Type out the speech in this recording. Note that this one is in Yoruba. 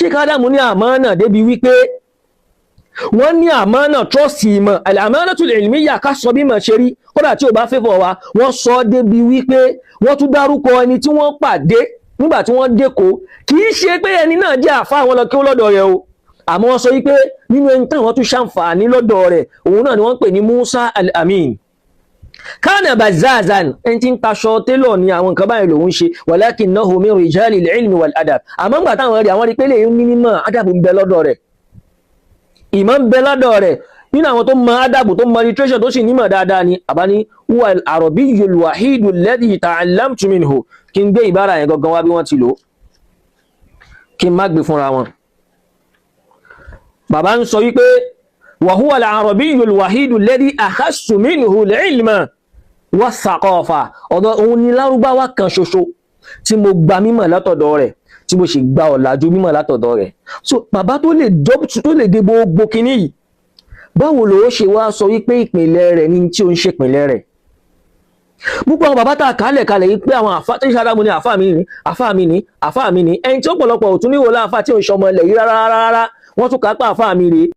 Sheikh Adamu ní àmánà débi wípé wọ́n ní àmánà trust ìmọ̀ al-amanatul ilmiyya ká sọ bí mọ̀ ṣe rí kódà tí ò bá fẹ́fọ̀ wa wọ́n sọ débi wípé wọ́n tún dárúkọ ẹni tí wọ́n pàdé nígbà tí wọ́n dẹ́kọ̀ kì í ṣe pé ẹni náà jẹ́ àfa àwọn lọ kí ó lọ́dọ̀ rẹ̀ o àmọ́ wọ́n sọ wípé nínú ẹni táwọn tún ṣàǹfààní lọ́dọ̀ rẹ̀ òun náà ni wọ́n ń pè ní Musa al-Amin kana bazazan ẹni tí ń taṣọ télọ̀ ni àwọn nǹkan báyìí lòun ṣe walakinnahu min rijalil ilmi wal adab àmọ́ ńgbà táwọn rí pé lè ní mímọ̀ adabu ń bẹ lọ́dọ̀ rẹ̀ ìmọ̀ ń bẹ lọ́dọ̀ rẹ̀ nínú àwọn tó mọ adabu tó mọ literature tó sì nímọ̀ dáadáa ni àbáni huwa al-arabiyyul wahidu alladhi ta'allamtu minhu kí n gbé ìbára yẹn gangan wá bí wọ́n ti lò kí n má gbé fúnra wọn bàbá ń sọ wípé wa huwa al-arabiyyul wahidu alladhi akhassu minhu al-ilma was-saqafa ọ̀dọ̀ òun ni lárúbáwá kan ṣoṣo tí mo gba mímọ̀ látọ̀dọ̀ rẹ̀ tí mo sì gba ọ̀làjú mímọ̀ látọ̀dọ̀ rẹ̀ so bàbá tó lè dé gbogbo kinní yìí báwo ló ṣe wá sọ wípé ìpìnlẹ̀ rẹ̀ ní tí ó ń ṣèpìnlẹ̀ rẹ̀ gbogbo àwọn bàbá tá a kálẹ̀ yìí pé àwọn àfá tí Ṣàdámù ní àfá mi ní ẹni tí ó pọ̀lọpọ̀ òtún níwò láàfá tí ò ń ṣọmọ ilẹ̀ yìí rárá wọ́n tún kápá àfá mi rèé